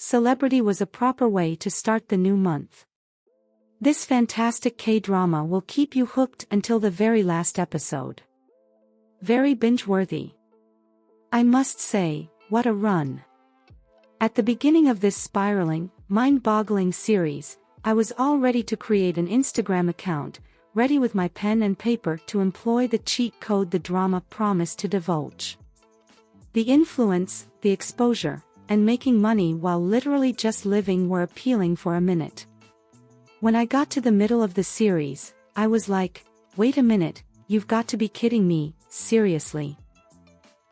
celebrity was a proper way to start the new month. This fantastic K-drama will keep you hooked until the very last episode. Very binge-worthy. I must say, what a run. At the beginning of this spiraling, mind-boggling series, I was all ready to create an Instagram account, ready with my pen and paper to employ the cheat code the drama promised to divulge. The influence, the exposure, and making money while literally just living were appealing for a minute. When I got to the middle of the series, I was like, wait a minute, you've got to be kidding me, seriously.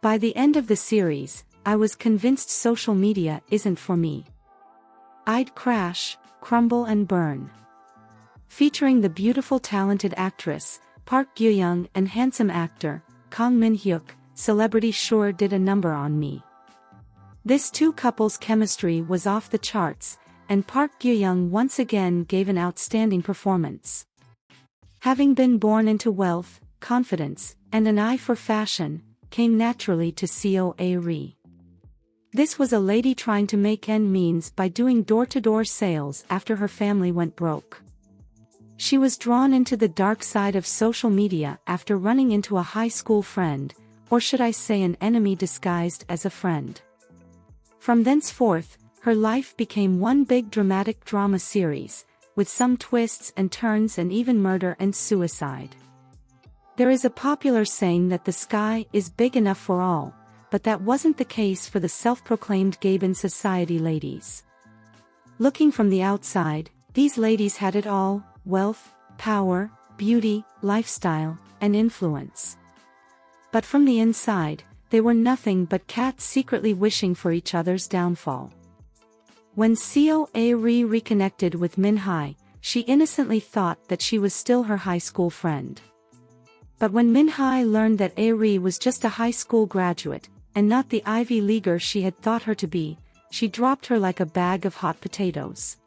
By the end of the series, I was convinced social media isn't for me. I'd crash, crumble and burn. Featuring the beautiful talented actress, Park Gyu-Young and handsome actor, Min-Hyuk, celebrity sure did a number on me. This two couples' chemistry was off the charts, and Park Gyu-Young once again gave an outstanding performance. Having been born into wealth, confidence, and an eye for fashion, came naturally to Seo-ae-ri. This was a lady trying to make ends meet by doing door-to-door sales after her family went broke. She was drawn into the dark side of social media after running into a high school friend, or should I say an enemy disguised as a friend. From thenceforth, her life became one big dramatic drama series, with some twists and turns and even murder and suicide. There is a popular saying that the sky is big enough for all, but that wasn't the case for the self-proclaimed Gaben Society ladies. Looking from the outside, these ladies had it all: wealth, power, beauty, lifestyle, and influence. But from the inside, they were nothing but cats secretly wishing for each other's downfall. When Seo-ae-ri reconnected with Min-Hyuk, she innocently thought that she was still her high school friend. But when Min-Hyuk learned that Ae-ri was just a high school graduate, and not the Ivy Leaguer she had thought her to be, she dropped her like a bag of hot potatoes.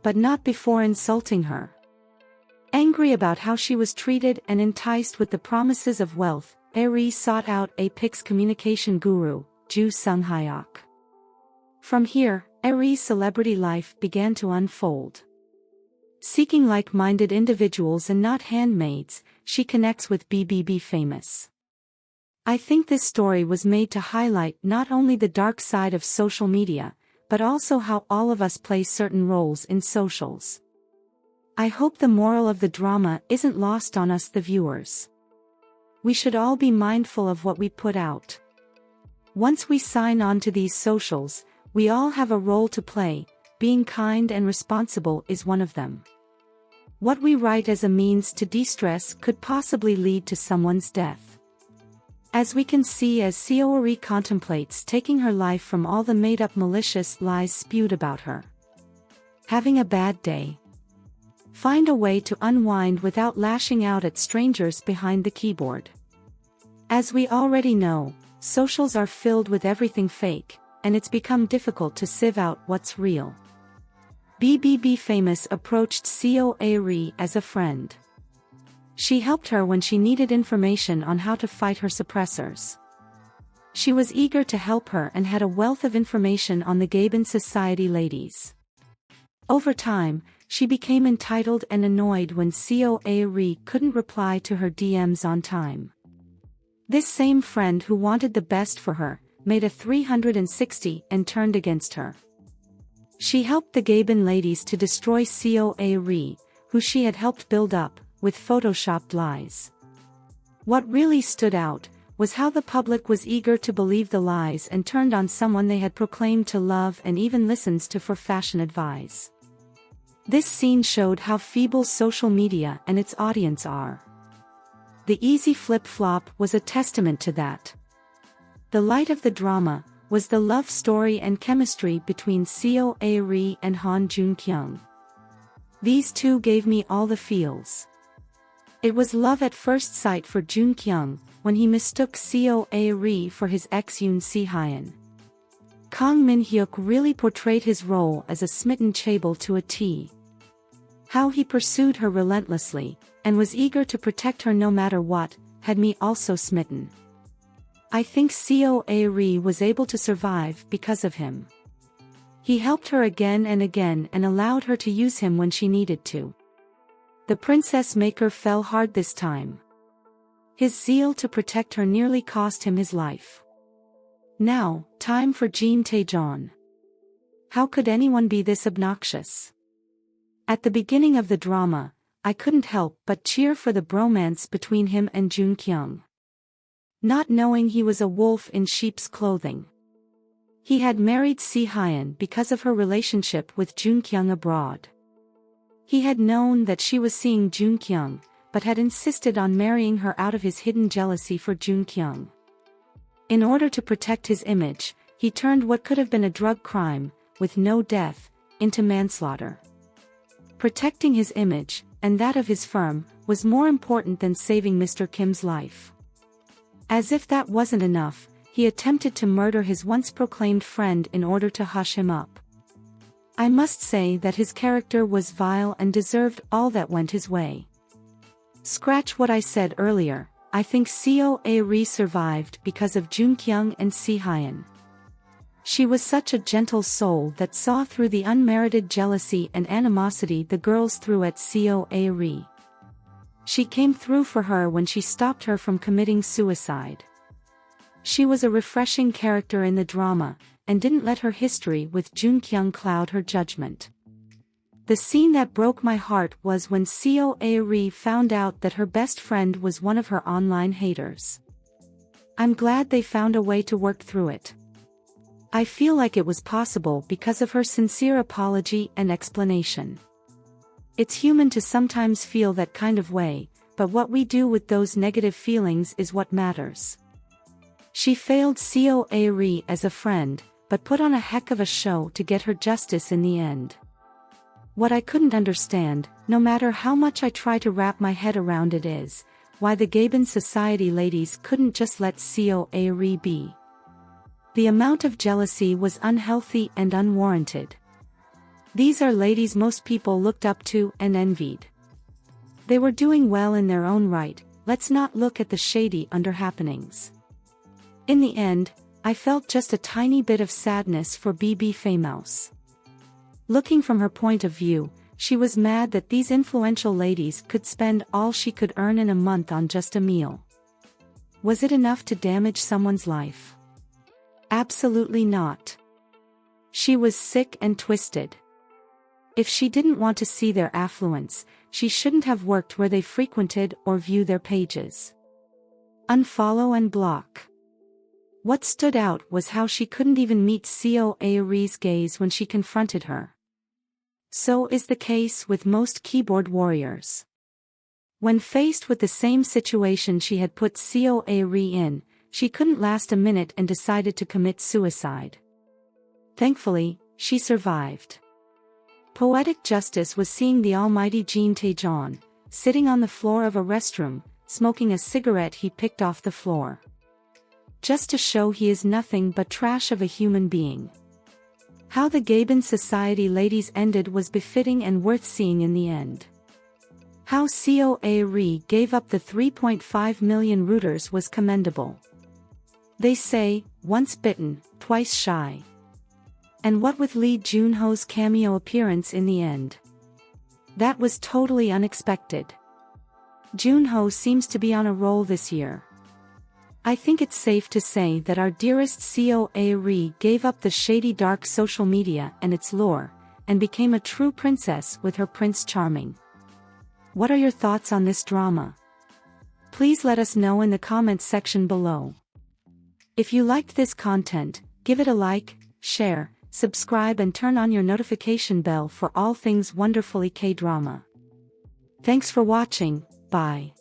But not before insulting her. Angry about how she was treated and enticed with the promises of wealth, Ae-ri sought out Apic's communication guru, Ju-Sung-hyuk. From here, Ae-ri's celebrity life began to unfold. Seeking like-minded individuals and not handmaids, she connects with BBB famous. I think this story was made to highlight not only the dark side of social media, but also how all of us play certain roles in socials. I hope the moral of the drama isn't lost on us, the viewers. We should all be mindful of what we put out. Once we sign on to these socials, we all have a role to play. Being kind and responsible is one of them. What we write as a means to de-stress could possibly lead to someone's death. As we can see, as Seo-ae-ri contemplates taking her life from all the made-up malicious lies spewed about her. Having a bad day. Find a way to unwind without lashing out at strangers behind the keyboard. As we already know, socials are filled with everything fake, and it's become difficult to sieve out what's real. BBB famous approached Seo-ae-ri as a friend. She helped her when she needed information on how to fight her suppressors. She was eager to help her and had a wealth of information on the Gaben Society ladies. Over time, she became entitled and annoyed when Seo-ae-ri couldn't reply to her DMs on time. This same friend who wanted the best for her, made a 360 and turned against her. She helped the Gaben ladies to destroy Seo-ae-ri, who she had helped build up, with photoshopped lies. What really stood out was how the public was eager to believe the lies and turned on someone they had proclaimed to love and even listens to for fashion advice. This scene showed how feeble social media and its audience are. The easy flip-flop was a testament to that. The light of the drama was the love story and chemistry between Seo-ae-ri and Han Joon-kyung. These two gave me all the feels. It was love at first sight for Joon-kyung, when he mistook Seo-ae-ri for his ex Yoon Si-hyun. Min-Hyuk really portrayed his role as a smitten chaebol to a T. How he pursued her relentlessly, and was eager to protect her no matter what, had me also smitten. I think Seo-ae-ri was able to survive because of him. He helped her again and again and allowed her to use him when she needed to. The princess maker fell hard this time. His zeal to protect her nearly cost him his life. Now, time for Jin Taejon. How could anyone be this obnoxious? At the beginning of the drama, I couldn't help but cheer for the bromance between him and Jun-Kyung. Not knowing he was a wolf in sheep's clothing. He had married Si-hyun because of her relationship with Jun-Kyung abroad. He had known that she was seeing Jun-Kyung, but had insisted on marrying her out of his hidden jealousy for Jun-Kyung. In order to protect his image, he turned what could have been a drug crime, with no death, into manslaughter. Protecting his image, and that of his firm, was more important than saving Mr. Kim's life. As if that wasn't enough, he attempted to murder his once-proclaimed friend in order to hush him up. I must say that his character was vile and deserved all that went his way. Scratch what I said earlier, I think Seo Ae-ri survived because of Jun-Kyung and Si-hyun. She was such a gentle soul that saw through the unmerited jealousy and animosity the girls threw at Seo Ae-ri. She came through for her when she stopped her from committing suicide. She was a refreshing character in the drama, and didn't let her history with Jun-Kyung cloud her judgment. The scene that broke my heart was when Seo Ae-ri found out that her best friend was one of her online haters. I'm glad they found a way to work through it. I feel like it was possible because of her sincere apology and explanation. It's human to sometimes feel that kind of way, but what we do with those negative feelings is what matters. She failed Seo Ae-ri as a friend, but put on a heck of a show to get her justice in the end. What I couldn't understand, no matter how much I try to wrap my head around it, is why the Gaben Society ladies couldn't just let Seo Ae-ri be. The amount of jealousy was unhealthy and unwarranted. These are ladies most people looked up to and envied. They were doing well in their own right, let's not look at the shady underhappenings. In the end, I felt just a tiny bit of sadness for BB Famouse. Looking from her point of view, she was mad that these influential ladies could spend all she could earn in a month on just a meal. Was it enough to damage someone's life? Absolutely not. She was sick and twisted. If she didn't want to see their affluence, she shouldn't have worked where they frequented or view their pages. Unfollow and block. What stood out was how she couldn't even meet Seo Ae-ri's gaze when she confronted her. So is the case with most keyboard warriors. When faced with the same situation she had put Seo Ae-ri in, she couldn't last a minute and decided to commit suicide. Thankfully, she survived. Poetic Justice was seeing the almighty Jin Taejon, sitting on the floor of a restroom, smoking a cigarette he picked off the floor. Just to show he is nothing but trash of a human being. How the Gaben Society ladies ended was befitting and worth seeing in the end. How Seo Ae-ri gave up the 3.5 million rooters was commendable. They say, once bitten, twice shy. And what with Lee Jun-ho's cameo appearance in the end? That was totally unexpected. Jun-ho seems to be on a roll this year. I think it's safe to say that our dearest Seo Ae-ri gave up the shady dark social media and its lure, and became a true princess with her Prince Charming. What are your thoughts on this drama? Please let us know in the comments section below. If you liked this content, give it a like, share, subscribe and turn on your notification bell for all things wonderfully K-drama. Thanks for watching, bye.